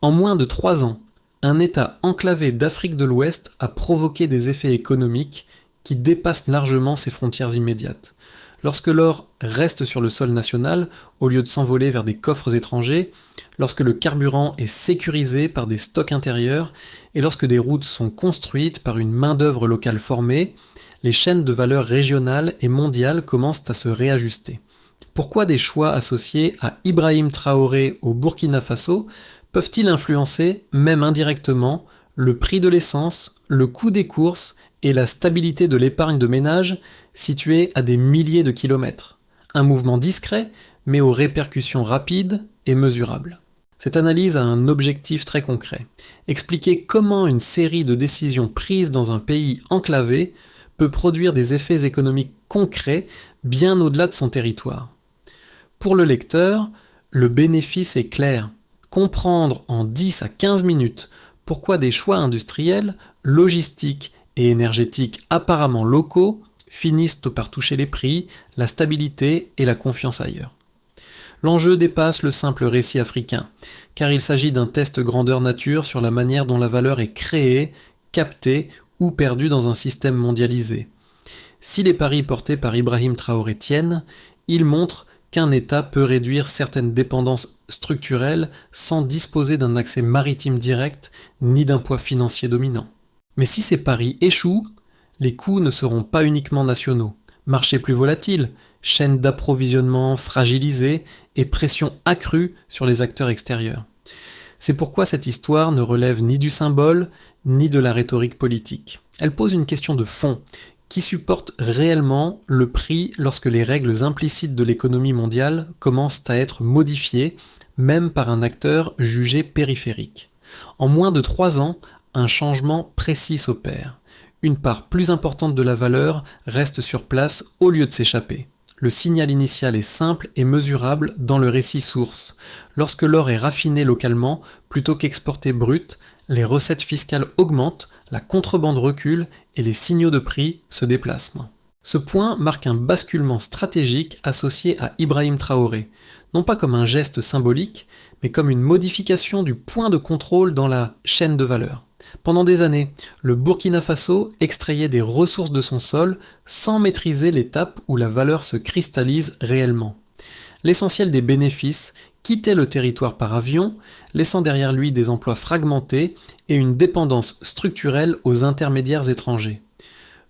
En moins de 3 ans, un État enclavé d'Afrique de l'Ouest a provoqué des effets économiques qui dépassent largement ses frontières immédiates. Lorsque l'or reste sur le sol national, au lieu de s'envoler vers des coffres étrangers, lorsque le carburant est sécurisé par des stocks intérieurs, et lorsque des routes sont construites par une main-d'œuvre locale formée, les chaînes de valeur régionales et mondiales commencent à se réajuster. Pourquoi des choix associés à Ibrahim Traoré au Burkina Faso peuvent-ils influencer, même indirectement, le prix de l'essence, le coût des courses et la stabilité de l'épargne de ménage située à des milliers de kilomètres? Un mouvement discret, mais aux répercussions rapides et mesurables. Cette analyse a un objectif très concret: expliquer comment une série de décisions prises dans un pays enclavé peut produire des effets économiques concrets bien au-delà de son territoire. Pour le lecteur, le bénéfice est clair: comprendre en 10 à 15 minutes pourquoi des choix industriels, logistiques et énergétiques apparemment locaux finissent par toucher les prix, la stabilité et la confiance ailleurs. L'enjeu dépasse le simple récit africain, car il s'agit d'un test grandeur nature sur la manière dont la valeur est créée, captée ou perdue dans un système mondialisé. Si les paris portés par Ibrahim Traoré tiennent, ils montrent qu'un État peut réduire certaines dépendances structurelles sans disposer d'un accès maritime direct ni d'un poids financier dominant. Mais si ces paris échouent, les coûts ne seront pas uniquement nationaux. Marché plus volatile, chaînes d'approvisionnement fragilisées et pression accrue sur les acteurs extérieurs. C'est pourquoi cette histoire ne relève ni du symbole, ni de la rhétorique politique. Elle pose une question de fond: qui supporte réellement le prix lorsque les règles implicites de l'économie mondiale commencent à être modifiées, même par un acteur jugé périphérique? En moins de 3 ans, un changement précis s'opère. Une part plus importante de la valeur reste sur place au lieu de s'échapper. Le signal initial est simple et mesurable dans le récit source. Lorsque l'or est raffiné localement, plutôt qu'exporté brut, les recettes fiscales augmentent, la contrebande recule et les signaux de prix se déplacent. Ce point marque un basculement stratégique associé à Ibrahim Traoré, non pas comme un geste symbolique, mais comme une modification du point de contrôle dans la chaîne de valeur. Pendant des années, le Burkina Faso extrayait des ressources de son sol sans maîtriser l'étape où la valeur se cristallise réellement. L'essentiel des bénéfices quittait le territoire par avion, laissant derrière lui des emplois fragmentés et une dépendance structurelle aux intermédiaires étrangers.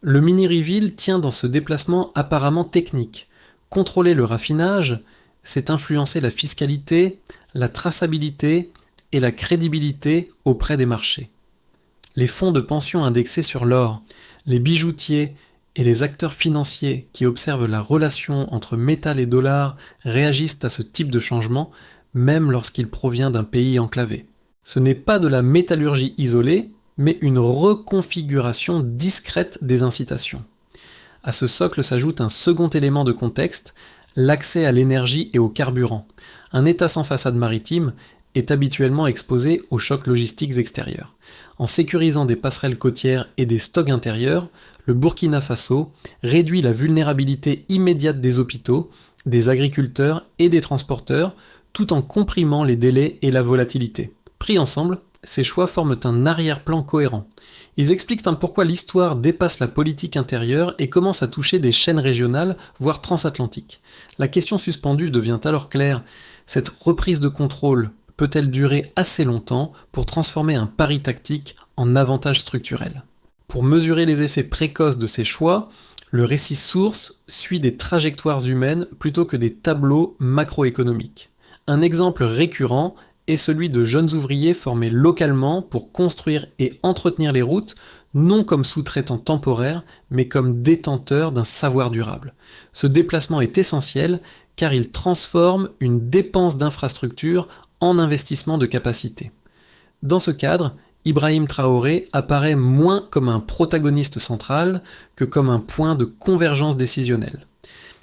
Le mini-reveal tient dans ce déplacement apparemment technique. Contrôler le raffinage, c'est influencer la fiscalité, la traçabilité et la crédibilité auprès des marchés. Les fonds de pension indexés sur l'or, les bijoutiers et les acteurs financiers qui observent la relation entre métal et dollar réagissent à ce type de changement, même lorsqu'il provient d'un pays enclavé. Ce n'est pas de la métallurgie isolée, mais une reconfiguration discrète des incitations. À ce socle s'ajoute un second élément de contexte: l'accès à l'énergie et au carburant. Un État sans façade maritime est habituellement exposé aux chocs logistiques extérieurs. En sécurisant des passerelles côtières et des stocks intérieurs, le Burkina Faso réduit la vulnérabilité immédiate des hôpitaux, des agriculteurs et des transporteurs, tout en comprimant les délais et la volatilité. Pris ensemble, ces choix forment un arrière-plan cohérent. Ils expliquent pourquoi l'histoire dépasse la politique intérieure et commence à toucher des chaînes régionales, voire transatlantiques. La question suspendue devient alors claire: cette reprise de contrôle peut-elle durer assez longtemps pour transformer un pari tactique en avantage structurel? Pour mesurer les effets précoces de ces choix, le récit source suit des trajectoires humaines plutôt que des tableaux macroéconomiques. Un exemple récurrent est celui de jeunes ouvriers formés localement pour construire et entretenir les routes, non comme sous-traitants temporaires, mais comme détenteurs d'un savoir durable. Ce déplacement est essentiel car il transforme une dépense d'infrastructure en investissement de capacité. Dans ce cadre, Ibrahim Traoré apparaît moins comme un protagoniste central que comme un point de convergence décisionnelle.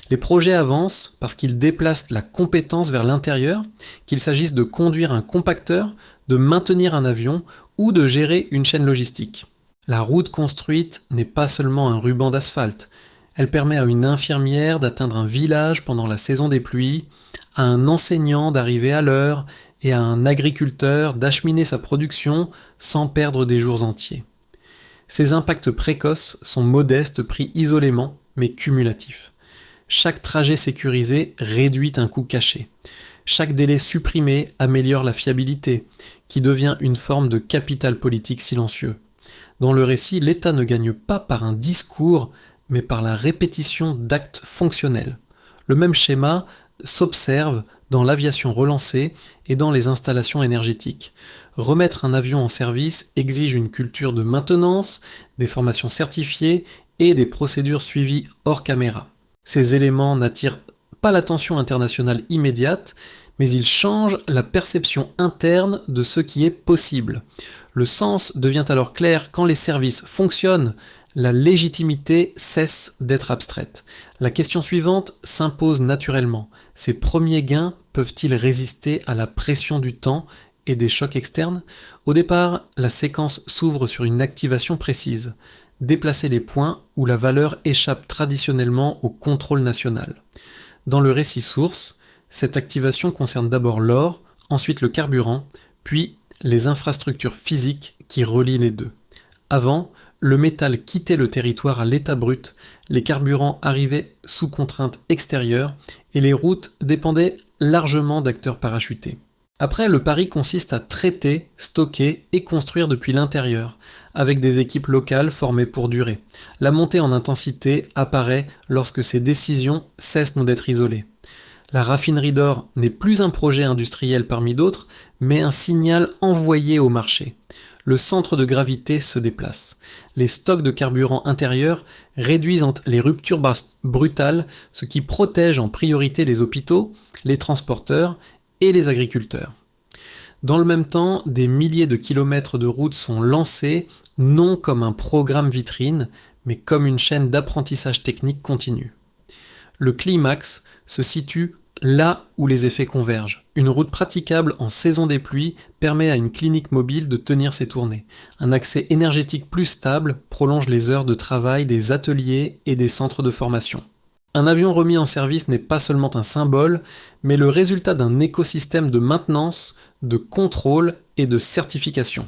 Les projets avancent parce qu'ils déplacent la compétence vers l'intérieur, qu'il s'agisse de conduire un compacteur, de maintenir un avion ou de gérer une chaîne logistique. La route construite n'est pas seulement un ruban d'asphalte, elle permet à une infirmière d'atteindre un village pendant la saison des pluies, à un enseignant d'arriver à l'heure et à un agriculteur d'acheminer sa production sans perdre des jours entiers. Ces impacts précoces sont modestes pris isolément, mais cumulatifs. Chaque trajet sécurisé réduit un coût caché. Chaque délai supprimé améliore la fiabilité, qui devient une forme de capital politique silencieux. Dans le récit, l'État ne gagne pas par un discours, mais par la répétition d'actes fonctionnels. Le même schéma s'observe dans l'aviation relancée et dans les installations énergétiques. Remettre un avion en service exige une culture de maintenance, des formations certifiées et des procédures suivies hors caméra. Ces éléments n'attirent pas l'attention internationale immédiate, mais ils changent la perception interne de ce qui est possible. Le sens devient alors clair quand les services fonctionnent, la légitimité cesse d'être abstraite. La question suivante s'impose naturellement. Ces premiers gains peuvent-ils résister à la pression du temps et des chocs externes ? Au départ, la séquence s'ouvre sur une activation précise. Déplacer les points où la valeur échappe traditionnellement au contrôle national. Dans le récit source, cette activation concerne d'abord l'or, ensuite le carburant, puis les infrastructures physiques qui relient les deux. Avant, le métal quittait le territoire à l'état brut, les carburants arrivaient sous contraintes extérieures et les routes dépendaient largement d'acteurs parachutés. Après, le pari consiste à traiter, stocker et construire depuis l'intérieur, avec des équipes locales formées pour durer. La montée en intensité apparaît lorsque ces décisions cessent d'être isolées. La raffinerie d'or n'est plus un projet industriel parmi d'autres, mais un signal envoyé au marché. Le centre de gravité se déplace. Les stocks de carburant intérieurs réduisent les ruptures brutales, ce qui protège en priorité les hôpitaux, les transporteurs et les agriculteurs. Dans le même temps, des milliers de kilomètres de routes sont lancés, non comme un programme vitrine, mais comme une chaîne d'apprentissage technique continue. Le climax se situe là où les effets convergent. Une route praticable en saison des pluies permet à une clinique mobile de tenir ses tournées. Un accès énergétique plus stable prolonge les heures de travail des ateliers et des centres de formation. Un avion remis en service n'est pas seulement un symbole, mais le résultat d'un écosystème de maintenance, de contrôle et de certification.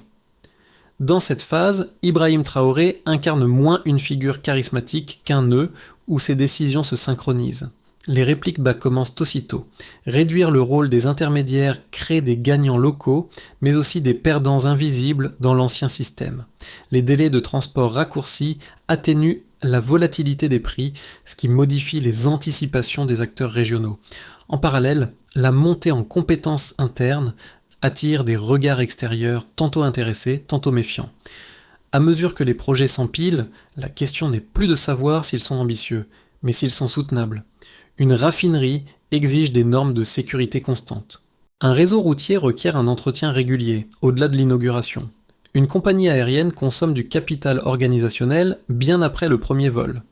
Dans cette phase, Ibrahim Traoré incarne moins une figure charismatique qu'un nœud où ses décisions se synchronisent. Les répliques bas commencent aussitôt. Réduire le rôle des intermédiaires crée des gagnants locaux, mais aussi des perdants invisibles dans l'ancien système. Les délais de transport raccourcis atténuent la volatilité des prix, ce qui modifie les anticipations des acteurs régionaux. En parallèle, la montée en compétences internes attire des regards extérieurs tantôt intéressés, tantôt méfiants. À mesure que les projets s'empilent, la question n'est plus de savoir s'ils sont ambitieux, mais s'ils sont soutenables. Une raffinerie exige des normes de sécurité constantes. Un réseau routier requiert un entretien régulier, au-delà de l'inauguration. Une compagnie aérienne consomme du capital organisationnel bien après le premier vol.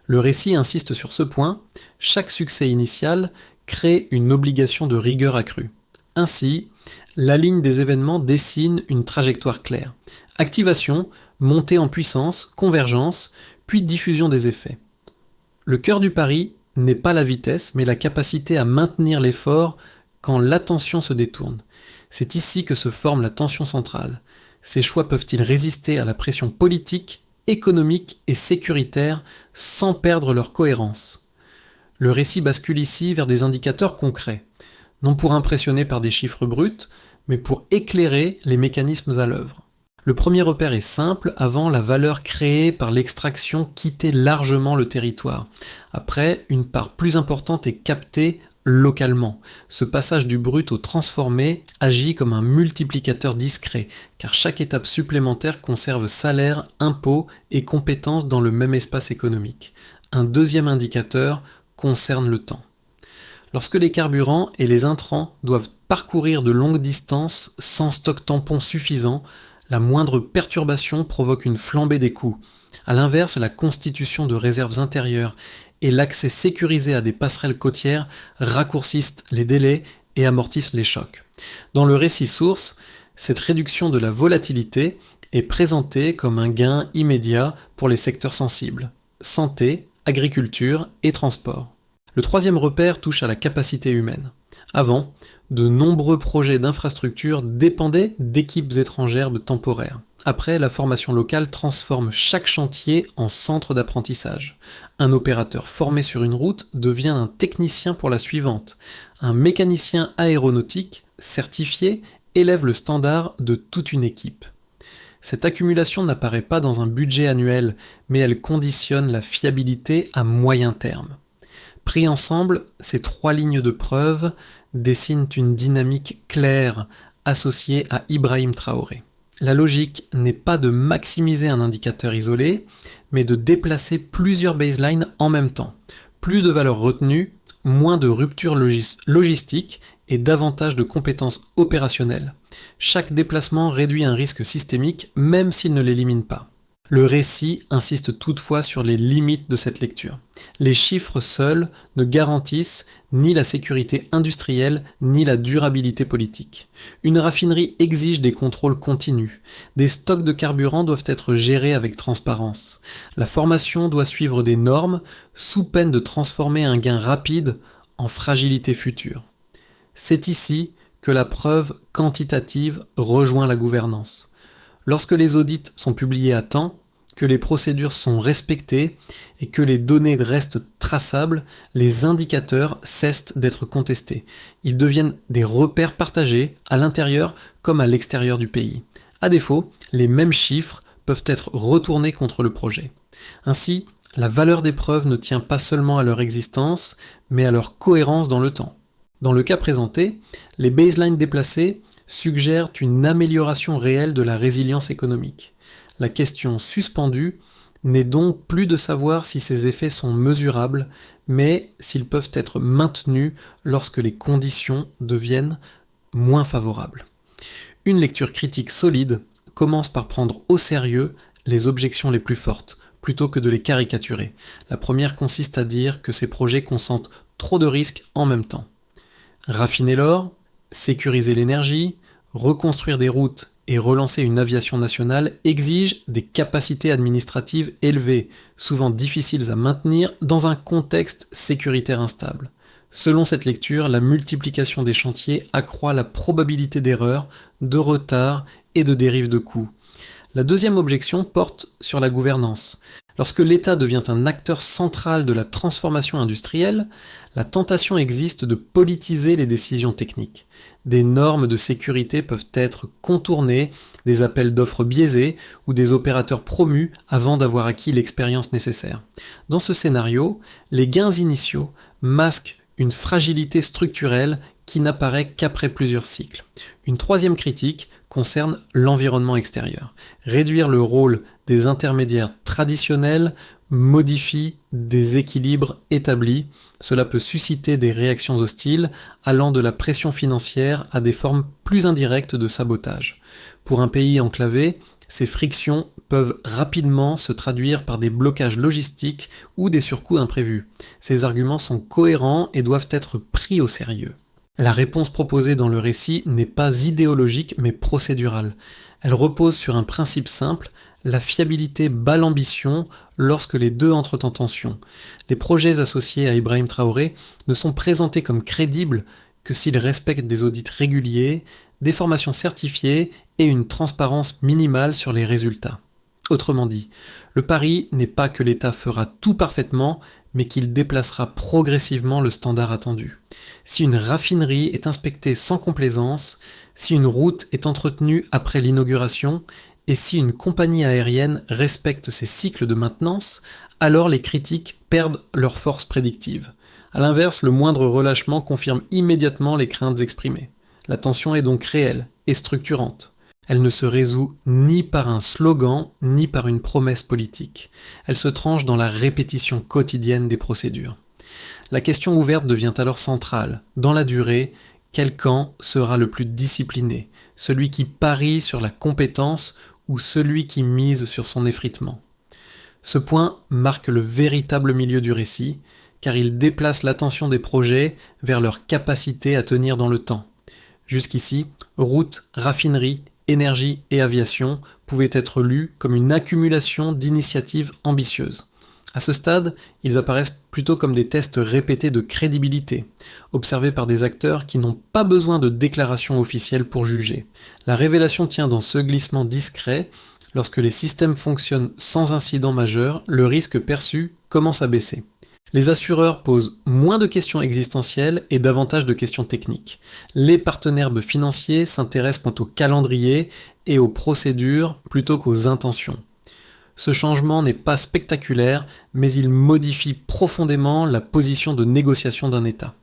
Le récit insiste sur ce point, chaque succès initial crée une obligation de rigueur accrue. Ainsi, la ligne des événements dessine une trajectoire claire. Activation, montée en puissance, convergence, puis diffusion des effets. Le cœur du pari n'est pas la vitesse, mais la capacité à maintenir l'effort quand l'attention se détourne. C'est ici que se forme la tension centrale. Ces choix peuvent-ils résister à la pression politique, économique et sécuritaire sans perdre leur cohérence ? Le récit bascule ici vers des indicateurs concrets, non pour impressionner par des chiffres bruts, mais pour éclairer les mécanismes à l'œuvre. Le premier repère est simple, avant la valeur créée par l'extraction quittait largement le territoire. Après, une part plus importante est captée localement. Ce passage du brut au transformé agit comme un multiplicateur discret, car chaque étape supplémentaire conserve salaire, impôts et compétences dans le même espace économique. Un deuxième indicateur concerne le temps. Lorsque les carburants et les intrants doivent parcourir de longues distances sans stock tampon suffisant, la moindre perturbation provoque une flambée des coûts. A l'inverse, la constitution de réserves intérieures et l'accès sécurisé à des passerelles côtières raccourcissent les délais et amortissent les chocs. Dans le récit source, cette réduction de la volatilité est présentée comme un gain immédiat pour les secteurs sensibles: santé, agriculture et transport. Le troisième repère touche à la capacité humaine. Avant, De nombreux projets d'infrastructures dépendaient d'équipes étrangères temporaires. Après, la formation locale transforme chaque chantier en centre d'apprentissage. Un opérateur formé sur une route devient un technicien pour la suivante. Un mécanicien aéronautique certifié élève le standard de toute une équipe. Cette accumulation n'apparaît pas dans un budget annuel, mais elle conditionne la fiabilité à moyen terme. Pris ensemble, ces 3 lignes de preuve dessinent une dynamique claire associée à Ibrahim Traoré. La logique n'est pas de maximiser un indicateur isolé, mais de déplacer plusieurs baselines en même temps. Plus de valeur retenue, moins de rupture logistique et davantage de compétences opérationnelles. Chaque déplacement réduit un risque systémique, même s'il ne l'élimine pas. Le récit insiste toutefois sur les limites de cette lecture. Les chiffres seuls ne garantissent ni la sécurité industrielle ni la durabilité politique. Une raffinerie exige des contrôles continus. Des stocks de carburant doivent être gérés avec transparence. La formation doit suivre des normes sous peine de transformer un gain rapide en fragilité future. C'est ici que la preuve quantitative rejoint la gouvernance. Lorsque les audits sont publiés à temps, que les procédures sont respectées et que les données restent traçables, les indicateurs cessent d'être contestés. Ils deviennent des repères partagés à l'intérieur comme à l'extérieur du pays. À défaut, les mêmes chiffres peuvent être retournés contre le projet. Ainsi, la valeur des preuves ne tient pas seulement à leur existence, mais à leur cohérence dans le temps. Dans le cas présenté, les baselines déplacées suggèrent une amélioration réelle de la résilience économique. La question suspendue n'est donc plus de savoir si ces effets sont mesurables, mais s'ils peuvent être maintenus lorsque les conditions deviennent moins favorables. Une lecture critique solide commence par prendre au sérieux les objections les plus fortes, plutôt que de les caricaturer. La première consiste à dire que ces projets consentent trop de risques en même temps. Raffiner l'or, sécuriser l'énergie, reconstruire des routes et relancer une aviation nationale exigent des capacités administratives élevées, souvent difficiles à maintenir dans un contexte sécuritaire instable. Selon cette lecture, la multiplication des chantiers accroît la probabilité d'erreurs, de retard et de dérive de coûts. La deuxième objection porte sur la gouvernance. Lorsque l'État devient un acteur central de la transformation industrielle, la tentation existe de politiser les décisions techniques. Des normes de sécurité peuvent être contournées, des appels d'offres biaisés ou des opérateurs promus avant d'avoir acquis l'expérience nécessaire. Dans ce scénario, les gains initiaux masquent une fragilité structurelle qui n'apparaît qu'après plusieurs cycles. Une troisième critique concerne l'environnement extérieur. Réduire le rôle des intermédiaires traditionnels modifie des équilibres établis. Cela peut susciter des réactions hostiles allant de la pression financière à des formes plus indirectes de sabotage. Pour un pays enclavé, ces frictions peuvent rapidement se traduire par des blocages logistiques ou des surcoûts imprévus. Ces arguments sont cohérents et doivent être pris au sérieux. La réponse proposée dans le récit n'est pas idéologique mais procédurale. Elle repose sur un principe simple: la fiabilité bat l'ambition lorsque les deux entrent en tension. Les projets associés à Ibrahim Traoré ne sont présentés comme crédibles que s'ils respectent des audits réguliers, des formations certifiées et une transparence minimale sur les résultats. Autrement dit, le pari n'est pas que l'État fera tout parfaitement, mais qu'il déplacera progressivement le standard attendu. Si une raffinerie est inspectée sans complaisance, si une route est entretenue après l'inauguration, et si une compagnie aérienne respecte ses cycles de maintenance, alors les critiques perdent leur force prédictive. A l'inverse, le moindre relâchement confirme immédiatement les craintes exprimées. La tension est donc réelle et structurante. Elle ne se résout ni par un slogan, ni par une promesse politique. Elle se tranche dans la répétition quotidienne des procédures. La question ouverte devient alors centrale. Dans la durée, quel camp sera le plus discipliné? Celui qui parie sur la compétence ou celui qui mise sur son effritement? Ce point marque le véritable milieu du récit, car il déplace l'attention des projets vers leur capacité à tenir dans le temps. Jusqu'ici, routes, raffineries, énergie et aviation pouvaient être lus comme une accumulation d'initiatives ambitieuses. À ce stade, ils apparaissent plutôt comme des tests répétés de crédibilité, observés par des acteurs qui n'ont pas besoin de déclaration officielle pour juger. La révélation tient dans ce glissement discret. Lorsque les systèmes fonctionnent sans incident majeur, le risque perçu commence à baisser. Les assureurs posent moins de questions existentielles et davantage de questions techniques. Les partenaires financiers s'intéressent quant au calendrier et aux procédures plutôt qu'aux intentions. Ce changement n'est pas spectaculaire, mais il modifie profondément la position de négociation d'un État.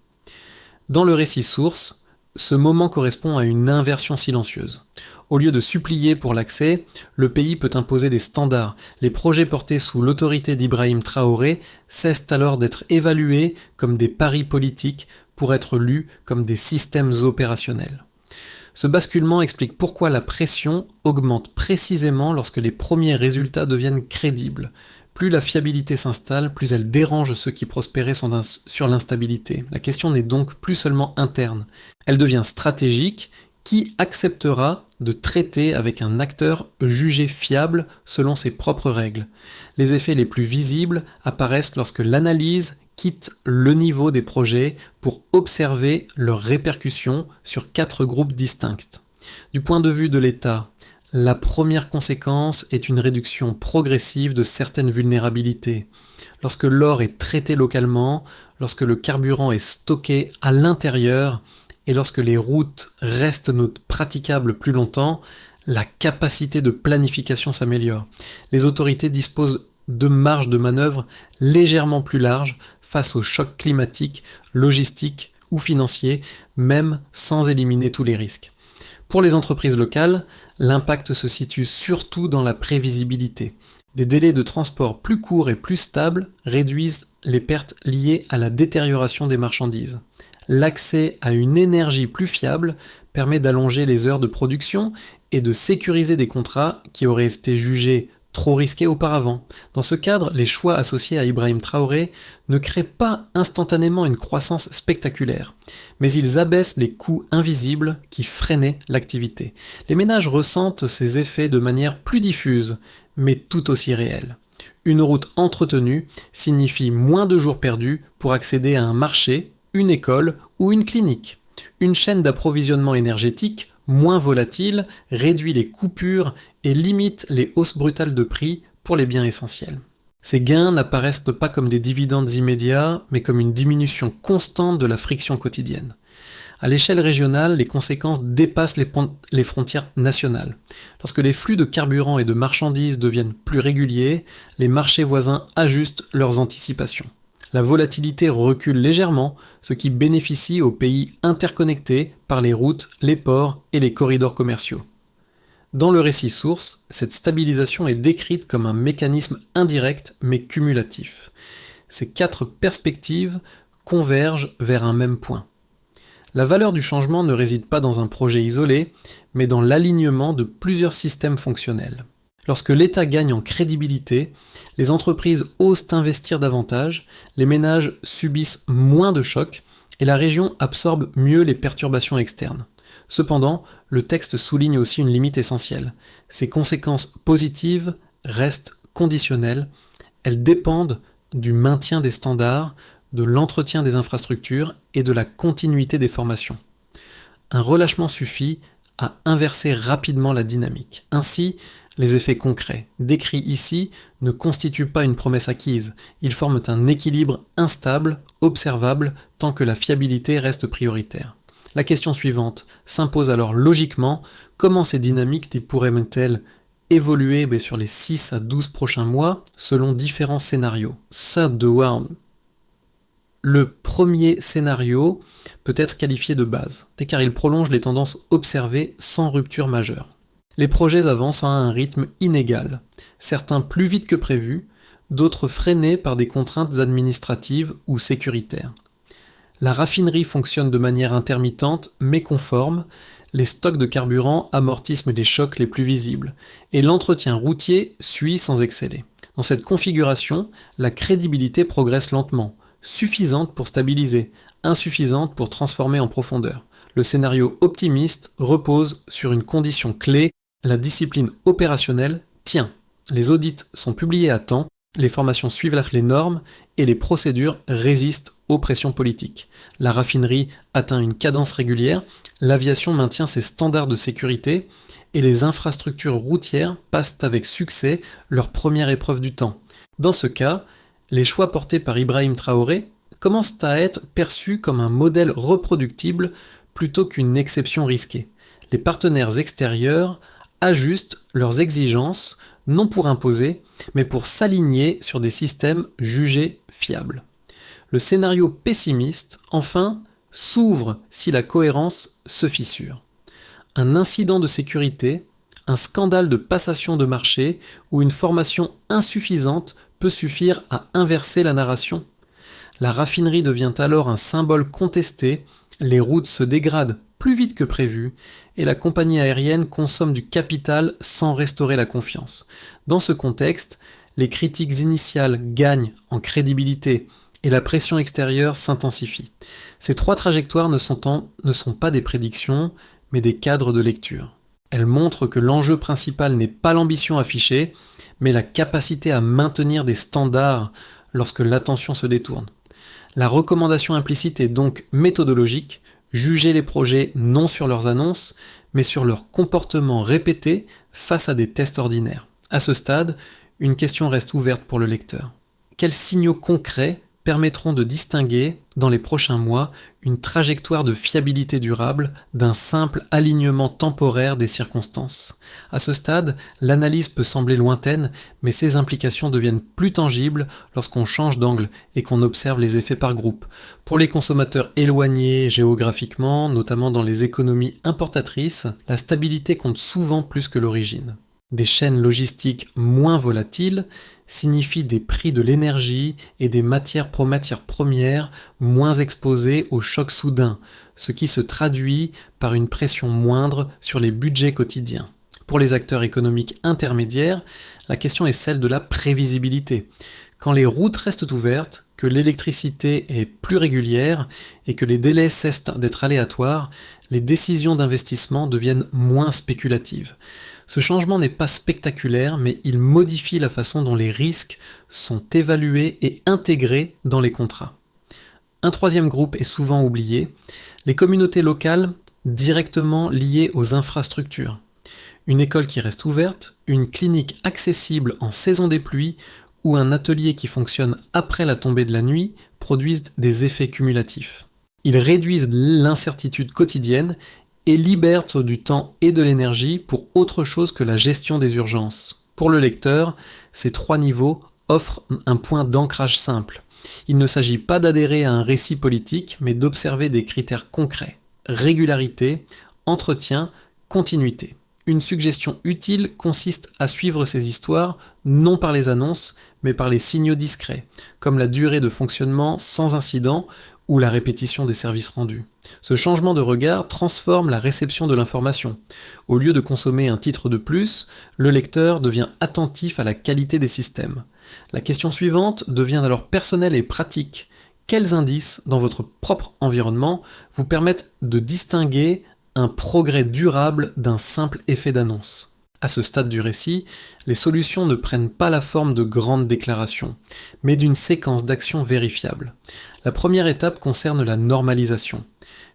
Dans le récit source, ce moment correspond à une inversion silencieuse. Au lieu de supplier pour l'accès, le pays peut imposer des standards. Les projets portés sous l'autorité d'Ibrahim Traoré cessent alors d'être évalués comme des paris politiques pour être lus comme des systèmes opérationnels. Ce basculement explique pourquoi la pression augmente précisément lorsque les premiers résultats deviennent crédibles. Plus la fiabilité s'installe, plus elle dérange ceux qui prospéraient sur l'instabilité. La question n'est donc plus seulement interne. Elle devient stratégique. Qui acceptera de traiter avec un acteur jugé fiable selon ses propres règles? Les effets les plus visibles apparaissent lorsque l'analyse quitte le niveau des projets pour observer leurs répercussions sur 4 groupes distincts. Du point de vue de l'État, la première conséquence est une réduction progressive de certaines vulnérabilités. Lorsque l'or est traité localement, lorsque le carburant est stocké à l'intérieur, et lorsque les routes restent praticables plus longtemps, la capacité de planification s'améliore. Les autorités disposent de marges de manœuvre légèrement plus larges face aux chocs climatiques, logistiques ou financiers, même sans éliminer tous les risques. Pour les entreprises locales, l'impact se situe surtout dans la prévisibilité. Des délais de transport plus courts et plus stables réduisent les pertes liées à la détérioration des marchandises. L'accès à une énergie plus fiable permet d'allonger les heures de production et de sécuriser des contrats qui auraient été jugés trop risqués auparavant. Dans ce cadre, les choix associés à Ibrahim Traoré ne créent pas instantanément une croissance spectaculaire, mais ils abaissent les coûts invisibles qui freinaient l'activité. Les ménages ressentent ces effets de manière plus diffuse, mais tout aussi réelle. Une route entretenue signifie moins de jours perdus pour accéder à un marché, une école ou une clinique. Une chaîne d'approvisionnement énergétique moins volatile réduit les coupures et limite les hausses brutales de prix pour les biens essentiels. Ces gains n'apparaissent pas comme des dividendes immédiats, mais comme une diminution constante de la friction quotidienne. À l'échelle régionale, les conséquences dépassent les frontières nationales. Lorsque les flux de carburant et de marchandises deviennent plus réguliers, les marchés voisins ajustent leurs anticipations. La volatilité recule légèrement, ce qui bénéficie aux pays interconnectés par les routes, les ports et les corridors commerciaux. Dans le récit source, cette stabilisation est décrite comme un mécanisme indirect mais cumulatif. Ces 4 perspectives convergent vers un même point. La valeur du changement ne réside pas dans un projet isolé, mais dans l'alignement de plusieurs systèmes fonctionnels. Lorsque l'État gagne en crédibilité, les entreprises osent investir davantage, les ménages subissent moins de chocs et la région absorbe mieux les perturbations externes. Cependant, le texte souligne aussi une limite essentielle. Ces conséquences positives restent conditionnelles, elles dépendent du maintien des standards, de l'entretien des infrastructures et de la continuité des formations. Un relâchement suffit à inverser rapidement la dynamique. Ainsi, les effets concrets, décrits ici, ne constituent pas une promesse acquise, ils forment un équilibre instable, observable, tant que la fiabilité reste prioritaire. La question suivante s'impose alors logiquement, comment ces dynamiques pourraient-elles évoluer sur les 6 à 12 prochains mois selon différents scénarios? Ça de Warren. Le premier scénario peut être qualifié de base, car il prolonge les tendances observées sans rupture majeure. Les projets avancent à un rythme inégal, certains plus vite que prévu, d'autres freinés par des contraintes administratives ou sécuritaires. La raffinerie fonctionne de manière intermittente mais conforme, les stocks de carburant amortissent les chocs les plus visibles, et l'entretien routier suit sans exceller. Dans cette configuration, la crédibilité progresse lentement, suffisante pour stabiliser, insuffisante pour transformer en profondeur. Le scénario optimiste repose sur une condition clé, la discipline opérationnelle tient. Les audits sont publiés à temps, Les formations suivent les normes et les procédures résistent aux pressions politiques. La raffinerie atteint une cadence régulière, l'aviation maintient ses standards de sécurité et les infrastructures routières passent avec succès leur première épreuve du temps. Dans ce cas, les choix portés par Ibrahim Traoré commencent à être perçus comme un modèle reproductible plutôt qu'une exception risquée. Les partenaires extérieurs ajustent leurs exigences, non pour imposer, mais pour s'aligner sur des systèmes jugés fiables. Le scénario pessimiste, enfin, s'ouvre si la cohérence se fissure. Un incident de sécurité, un scandale de passation de marché ou une formation insuffisante peut suffire à inverser la narration. La raffinerie devient alors un symbole contesté, les routes se dégradent plus vite que prévu et la compagnie aérienne consomme du capital sans restaurer la confiance. Dans ce contexte, les critiques initiales gagnent en crédibilité et la pression extérieure s'intensifie. Ces trois trajectoires ne sont pas des prédictions, mais des cadres de lecture. Elles montrent que l'enjeu principal n'est pas l'ambition affichée, mais la capacité à maintenir des standards lorsque l'attention se détourne. La recommandation implicite est donc méthodologique, juger les projets non sur leurs annonces, mais sur leur comportement répété face à des tests ordinaires. À ce stade, une question reste ouverte pour le lecteur. Quels signaux concrets permettront de distinguer, dans les prochains mois, une trajectoire de fiabilité durable d'un simple alignement temporaire des circonstances? À ce stade, l'analyse peut sembler lointaine, mais ses implications deviennent plus tangibles lorsqu'on change d'angle et qu'on observe les effets par groupe. Pour les consommateurs éloignés géographiquement, notamment dans les économies importatrices, la stabilité compte souvent plus que l'origine. Des chaînes logistiques moins volatiles signifient des prix de l'énergie et des matières premières moins exposés aux chocs soudains, ce qui se traduit par une pression moindre sur les budgets quotidiens. Pour les acteurs économiques intermédiaires, la question est celle de la prévisibilité. Quand les routes restent ouvertes, que l'électricité est plus régulière et que les délais cessent d'être aléatoires, les décisions d'investissement deviennent moins spéculatives. Ce changement n'est pas spectaculaire, mais il modifie la façon dont les risques sont évalués et intégrés dans les contrats. Un troisième groupe est souvent oublié, les communautés locales directement liées aux infrastructures. Une école qui reste ouverte, une clinique accessible en saison des pluies ou un atelier qui fonctionne après la tombée de la nuit produisent des effets cumulatifs. Ils réduisent l'incertitude quotidienne et libèrent du temps et de l'énergie pour autre chose que la gestion des urgences. Pour le lecteur, ces trois niveaux offrent un point d'ancrage simple. Il ne s'agit pas d'adhérer à un récit politique, mais d'observer des critères concrets. Régularité, entretien, continuité. Une suggestion utile consiste à suivre ces histoires non par les annonces, mais par les signaux discrets, comme la durée de fonctionnement sans incident ou la répétition des services rendus. Ce changement de regard transforme la réception de l'information. Au lieu de consommer un titre de plus, le lecteur devient attentif à la qualité des systèmes. La question suivante devient alors personnelle et pratique. Quels indices dans votre propre environnement vous permettent de distinguer un progrès durable d'un simple effet d'annonce? À ce stade du récit, les solutions ne prennent pas la forme de grandes déclarations, mais d'une séquence d'actions vérifiables. La première étape concerne la normalisation.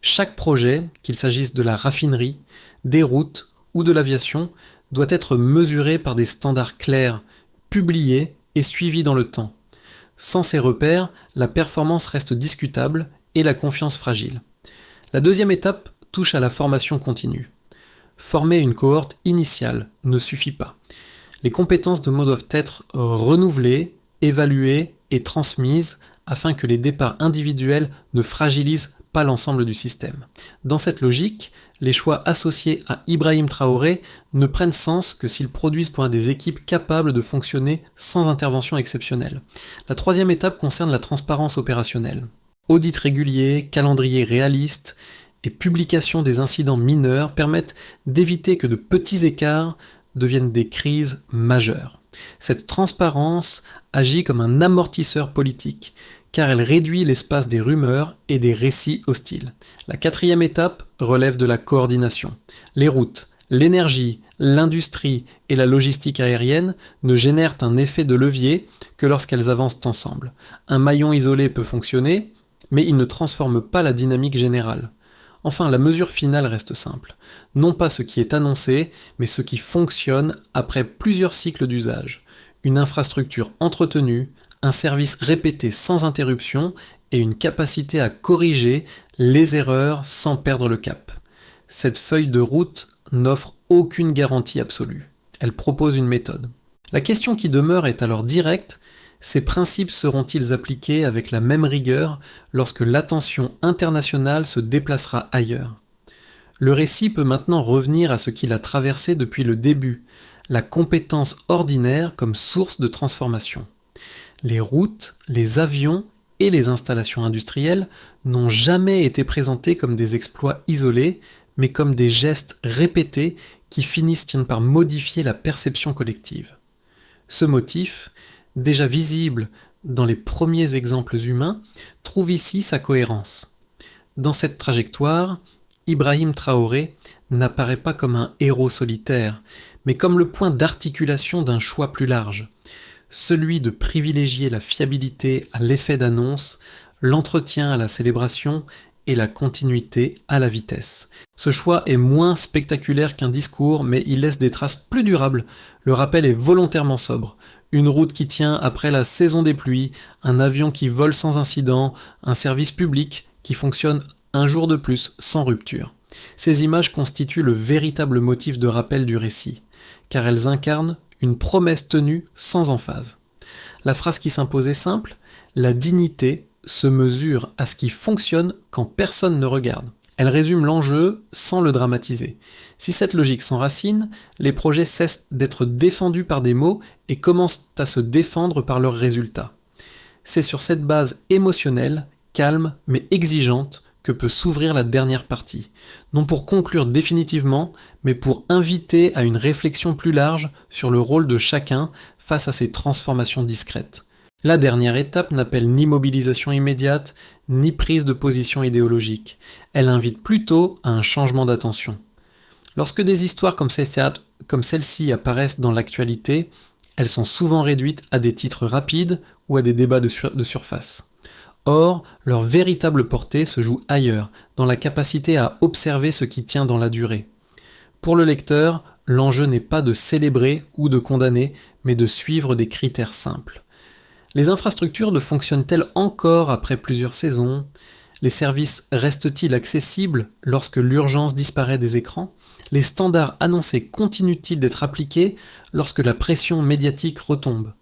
Chaque projet, qu'il s'agisse de la raffinerie, des routes ou de l'aviation, doit être mesuré par des standards clairs, publiés et suivis dans le temps. Sans ces repères, la performance reste discutable et la confiance fragile. La deuxième étape touche à la formation continue. Former une cohorte initiale ne suffit pas. Les compétences de mots doivent être renouvelées, évaluées et transmises afin que les départs individuels ne fragilisent pas l'ensemble du système. Dans cette logique, les choix associés à Ibrahim Traoré ne prennent sens que s'ils produisent pour des équipes capables de fonctionner sans intervention exceptionnelle. La troisième étape concerne la transparence opérationnelle. Audit régulier, calendrier réaliste et publication des incidents mineurs permettent d'éviter que de petits écarts deviennent des crises majeures. Cette transparence agit comme un amortisseur politique, car elle réduit l'espace des rumeurs et des récits hostiles. La quatrième étape relève de la coordination. Les routes, L'énergie, l'industrie et la logistique aérienne ne génèrent un effet de levier que lorsqu'elles avancent ensemble. Un maillon isolé peut fonctionner, mais il ne transforme pas la dynamique générale. Enfin, la mesure finale reste simple. Non pas ce qui est annoncé, mais ce qui fonctionne après plusieurs cycles d'usage. Une infrastructure entretenue, un service répété sans interruption et une capacité à corriger les erreurs sans perdre le cap. Cette feuille de route n'offre aucune garantie absolue. Elle propose une méthode. La question qui demeure est alors directe: ces principes seront-ils appliqués avec la même rigueur lorsque l'attention internationale se déplacera ailleurs? Le récit peut maintenant revenir à ce qu'il a traversé depuis le début, la compétence ordinaire comme source de transformation. Les routes, les avions et les installations industrielles n'ont jamais été présentés comme des exploits isolés, mais comme des gestes répétés qui finissent par modifier la perception collective. Ce motif, déjà visible dans les premiers exemples humains, trouve ici sa cohérence. Dans cette trajectoire, Ibrahim Traoré n'apparaît pas comme un héros solitaire, mais comme le point d'articulation d'un choix plus large, celui de privilégier la fiabilité à l'effet d'annonce, l'entretien à la célébration et la continuité à la vitesse. Ce choix est moins spectaculaire qu'un discours, mais il laisse des traces plus durables. Le rappel est volontairement sobre. Une route qui tient après la saison des pluies, un avion qui vole sans incident, un service public qui fonctionne un jour de plus sans rupture. Ces images constituent le véritable motif de rappel du récit, car elles incarnent une promesse tenue sans emphase. La phrase qui s'impose est simple: la dignité se mesure à ce qui fonctionne quand personne ne regarde. Elle résume l'enjeu sans le dramatiser. Si cette logique s'enracine, les projets cessent d'être défendus par des mots et commencent à se défendre par leurs résultats. C'est sur cette base émotionnelle, calme mais exigeante, que peut s'ouvrir la dernière partie. Non pour conclure définitivement, mais pour inviter à une réflexion plus large sur le rôle de chacun face à ces transformations discrètes. La dernière étape n'appelle ni mobilisation immédiate, ni prise de position idéologique. Elle invite plutôt à un changement d'attention. Lorsque des histoires comme celle-ci apparaissent dans l'actualité, elles sont souvent réduites à des titres rapides ou à des débats de surface. Or, leur véritable portée se joue ailleurs, dans la capacité à observer ce qui tient dans la durée. Pour le lecteur, l'enjeu n'est pas de célébrer ou de condamner, mais de suivre des critères simples. Les infrastructures fonctionnent-elles encore après plusieurs saisons? Les services restent-ils accessibles lorsque l'urgence disparaît des écrans? Les standards annoncés continuent-ils d'être appliqués lorsque la pression médiatique retombe?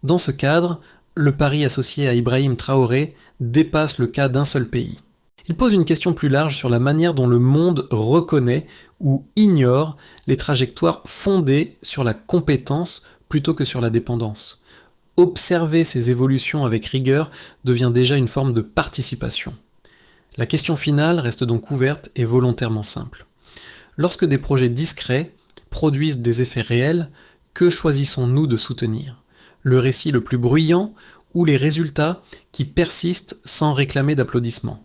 Dans ce cadre, le pari associé à Ibrahim Traoré dépasse le cas d'un seul pays. Il pose une question plus large sur la manière dont le monde reconnaît ou ignore les trajectoires fondées sur la compétence plutôt que sur la dépendance. Observer ces évolutions avec rigueur devient déjà une forme de participation. La question finale reste donc ouverte et volontairement simple. Lorsque des projets discrets produisent des effets réels, que choisissons-nous de soutenir? Le récit le plus bruyant ou les résultats qui persistent sans réclamer d'applaudissements?